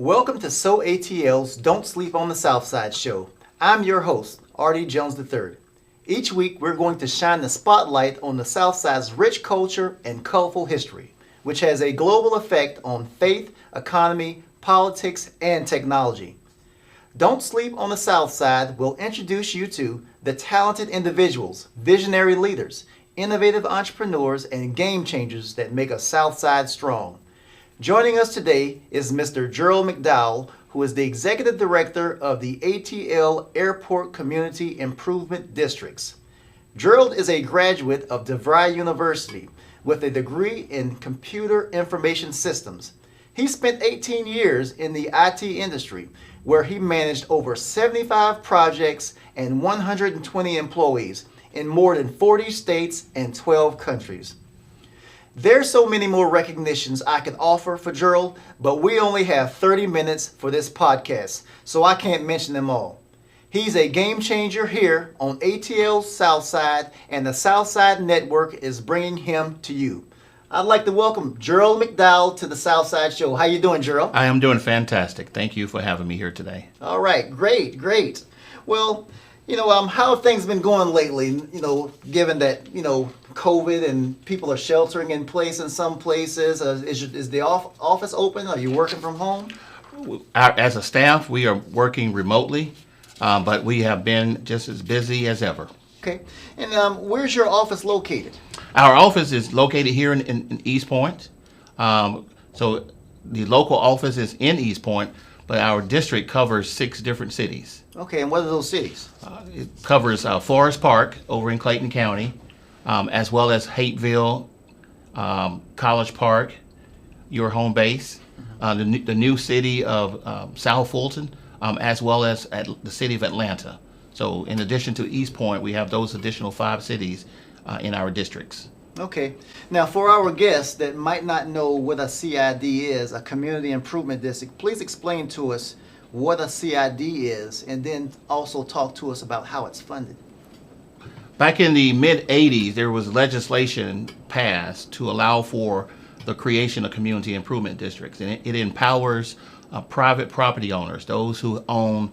Welcome to ATL's Don't Sleep on the Southside show. I'm your host, R.D. Jones III. Each week, we're going to shine the spotlight on the Southside's rich culture and colorful history, which has a global effect on faith, economy, politics, and technology. Don't Sleep on the Southside will introduce you to the talented individuals, visionary leaders, innovative entrepreneurs, and game changers that make a Southside strong. Joining us today is Mr. Gerald McDowell, who is the Executive Director of the ATL Airport Community Improvement Districts. Gerald is a graduate of DeVry University with a degree in Computer Information Systems. He spent 18 years in the IT industry, where he managed over 75 projects and 120 employees in more than 40 states and 12 countries. There's so many more recognitions I could offer for Gerald, but we only have 30 minutes for this podcast, so I can't mention them all. He's a game changer here on ATL's Southside, and the Southside Network is bringing him to you. I'd like to welcome Gerald McDowell to the Southside Show. How you doing, Gerald? I am doing fantastic. Thank you for having me here today. All right, great. Well, how have things been going lately? Given that, COVID and people are sheltering in place in some places. Is the office open? Are you working from home? As a staff, we are working remotely, but we have been just as busy as ever. Okay. And where's your office located? Our office is located here in East Point. So the local office is in East Point, but our district covers 6 different cities. Okay, and what are those cities? It covers Forest Park over in Clayton County, as well as Hateville, College Park, your home base, the new city of South Fulton, as well as the city of Atlanta. So in addition to East Point, we have those additional 5 cities in our districts. Okay. Now, for our guests that might not know what a CID is, a Community Improvement District, please explain to us what a CID is, and then also talk to us about how it's funded. Back in the mid-'80s, there was legislation passed to allow for the creation of community improvement districts, and it empowers private property owners, those who own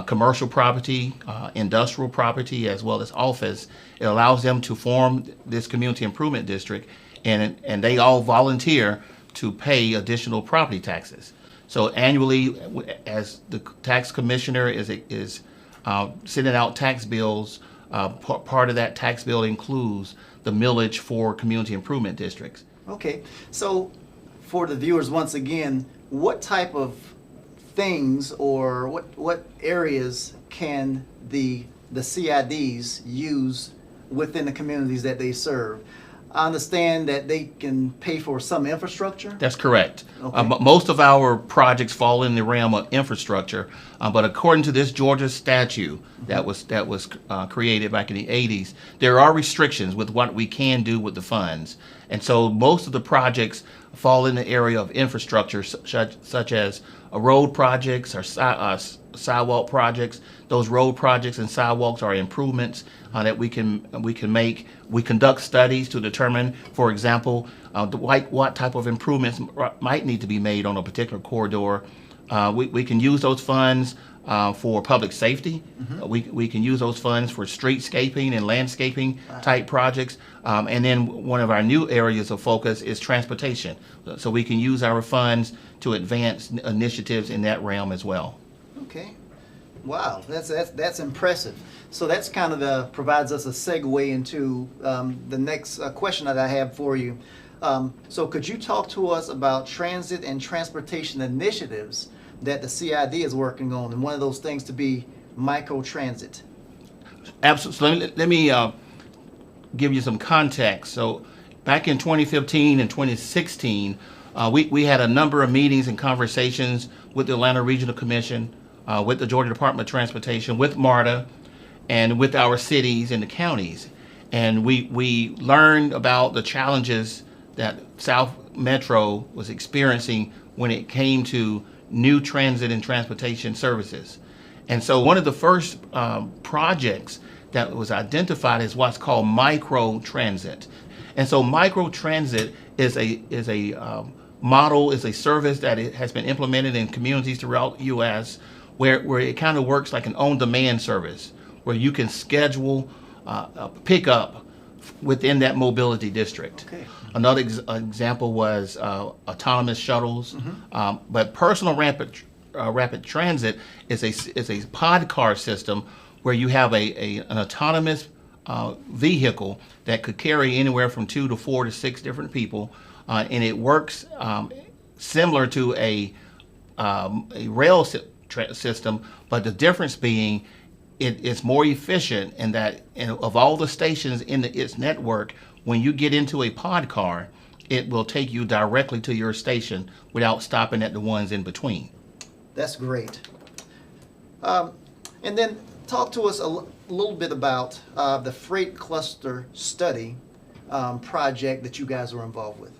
commercial property, industrial property, as well as office. It allows them to form this community improvement district, and they all volunteer to pay additional property taxes. So annually, as the tax commissioner is sending out tax bills, part of that tax bill includes the millage for community improvement districts. Okay, so for the viewers, once again, what type of things or what areas can the CIDs use within the communities that they serve? I understand that they can pay for some infrastructure. That's correct. Okay. Most of our projects fall in the realm of infrastructure, but according to this Georgia statute that was created back in the '80s, there are restrictions with what we can do with the funds, and so most of the projects fall in the area of infrastructure, such as road projects or sidewalk projects. Those road projects and sidewalks are improvements that we can make. We conduct studies to determine, for example, what type of improvements might need to be made on a particular corridor. We can use those funds for public safety. We can use those funds for streetscaping and landscaping type projects. And then one of our new areas of focus is transportation. So we can use our funds to advance initiatives in that realm as well. Okay. Wow, that's impressive. So that's kind of provides us a segue into the next question that I have for you. So could you talk to us about transit and transportation initiatives that the CID is working on, and one of those things to be MicroTransit? Absolutely. Let me give you some context. So back in 2015 and 2016, we had a number of meetings and conversations with the Atlanta Regional Commission, with the Georgia Department of Transportation, with MARTA, and with our cities and the counties. And we learned about the challenges that South Metro was experiencing when it came to new transit and transportation services. And so one of the first projects that was identified is what's called MicroTransit. And so MicroTransit is a model is a service that has been implemented in communities throughout the U.S. where it kind of works like an on-demand service, where you can schedule a pickup within that mobility district. Okay. Another example was autonomous shuttles, but personal rapid transit is a pod car system where you have an autonomous vehicle that could carry anywhere from 2 to 4 to 6 different people, and it works similar to a rail system, but the difference being it's more efficient in that of all the stations in its network, when you get into a pod car, it will take you directly to your station without stopping at the ones in between. That's great. And then talk to us a little bit about the freight cluster study project that you guys were involved with.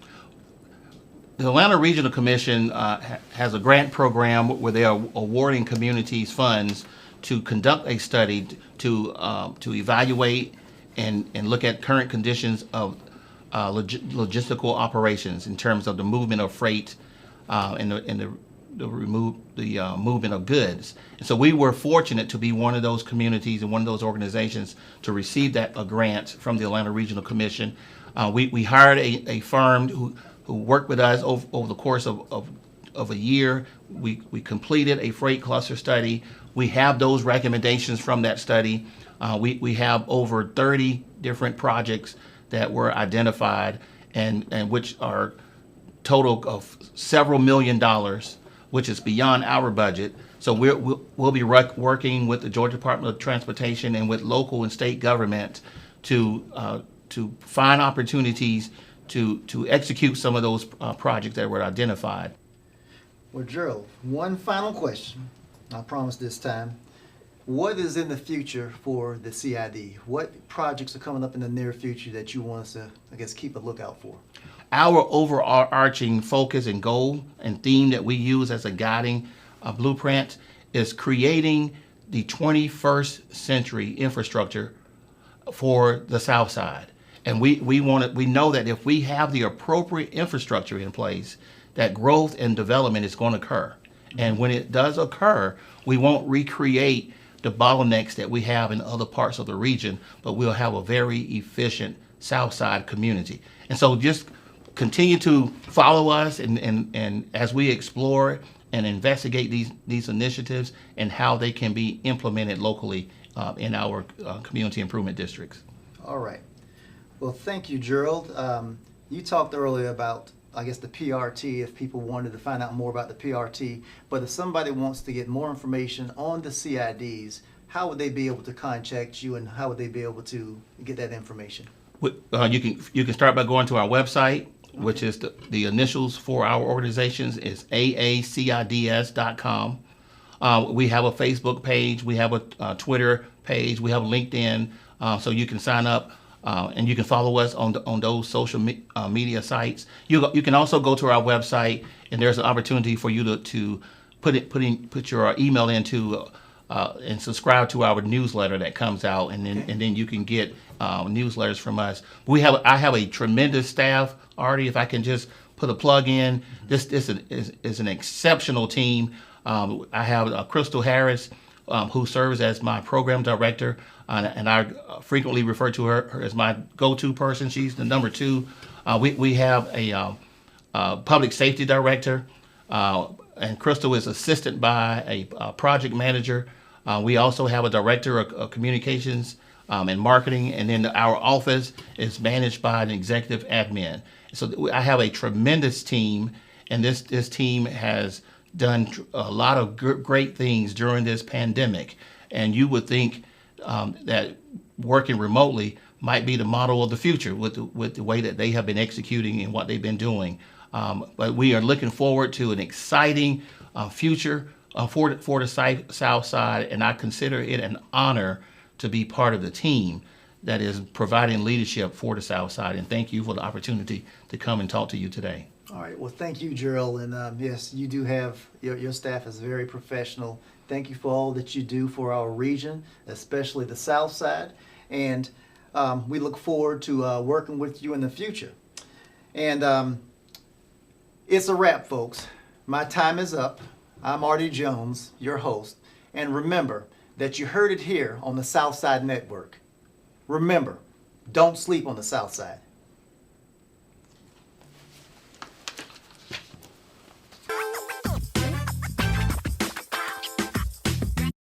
The Atlanta Regional Commission has a grant program where they are awarding communities funds to conduct a study to evaluate and look at current conditions of logistical operations in terms of the movement of freight and the movement of goods. And so we were fortunate to be one of those communities and one of those organizations to receive a grant from the Atlanta Regional Commission. We hired a firm who worked with us over the course of a year. We completed a freight cluster study. We have those recommendations from that study. We have over 30 different projects that were identified and which are total of several $1 million, which is beyond our budget. So we'll be working with the Georgia Department of Transportation and with local and state government to find opportunities to execute some of those projects that were identified. Well, Gerald, one final question. I promise this time. What is in the future for the CID? What projects are coming up in the near future that you want us to, I guess, keep a lookout for? Our overarching focus and goal and theme that we use as a guiding blueprint is creating the 21st century infrastructure for the Southside. And we know that if we have the appropriate infrastructure in place, that growth and development is going to occur. And when it does occur, we won't recreate the bottlenecks that we have in other parts of the region, but we'll have a very efficient Southside community. And so just continue to follow us and as we explore and investigate these initiatives and how they can be implemented locally in our community improvement districts. All right. Well, thank you, Gerald. You talked earlier about, I guess, the PRT, if people wanted to find out more about the PRT. But if somebody wants to get more information on the CIDs, how would they be able to contact you and how would they be able to get that information? You can start by going to our website, which is the initials for our organizations is aacids.com. We have a Facebook page, we have a Twitter page, we have LinkedIn, so you can sign up. And you can follow us on those social media sites. You can also go to our website, and there's an opportunity for you to put your email into and subscribe to our newsletter that comes out, and then you can get newsletters from us. I have a tremendous staff, Artie. If I can just put a plug in, this is an exceptional team. I have Crystal Harris, who serves as my program director. And I frequently refer to her as my go-to person. She's the number 2. We have a public safety director, and Crystal is assisted by a project manager. We also have a director of communications and marketing, and then our office is managed by an executive admin. So I have a tremendous team, and this team has done a lot of great things during this pandemic. And you would think that working remotely might be the model of the future with the way that they have been executing and what they've been doing. But we are looking forward to an exciting future for the Southside, and I consider it an honor to be part of the team that is providing leadership for the Southside. And thank you for the opportunity to come and talk to you today. All right. Well, thank you, Gerald. And yes, you do have, your staff is very professional. Thank you for all that you do for our region, especially the Southside. And we look forward to working with you in the future. And It's a wrap, folks. My time is up. I'm Artie Jones, your host. And remember that you heard it here on the Southside Network. Remember, don't sleep on the Southside.